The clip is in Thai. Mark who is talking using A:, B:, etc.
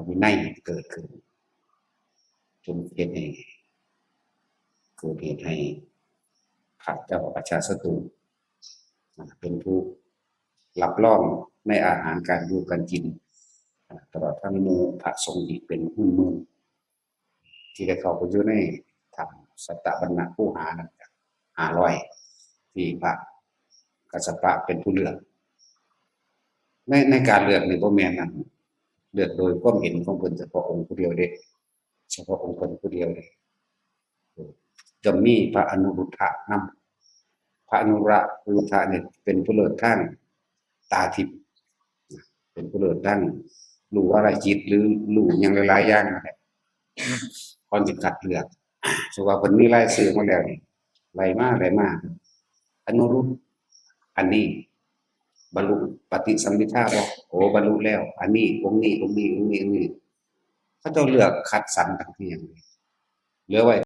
A: วินัยเกิดขึ้นจนเหตุให้เกิดเหตุให้พระเจ้าประชาศัตรูเป็นผู้รับรองในอาหารการอยู่การกินตลอดทั้งหมู่พระสงฆ์อีกเป็นหมื่นๆที่ได้เข้าไปอยู่ในธรรมสัตตบรรณคูหานั่นก็500ที่พระกัสสปะเป็นผู้เลือกในการเลือกนี่บ่แม่นนั่นเลือกโดยความเห็นของเพิ่นเฉพาะองค์ผู้เดียวเด้เฉพาะองค์เพิ่นผู้เดียวเด้จะมีพระอนุรุทธะนำพระอนุรุทธะเนี่ยเป็นผู้เลิศทางตาทิพย์เป็นผู้เลิศทางรู้อะไรจิตหรือรู้หยังหลายๆอย่างนั่นแหละก่อนสิคัดเลือกสว่าเพิ่นมีรายชื่อมาแล้วนี่ไล่มาอนุรุทธอันนี้บรรลุปฏิสัมภิทาบ่โอ้บรรลุแล้วอันนี้องค์นี้เขาเจ้าเลือกคัดสรรต่างๆเหลือไว้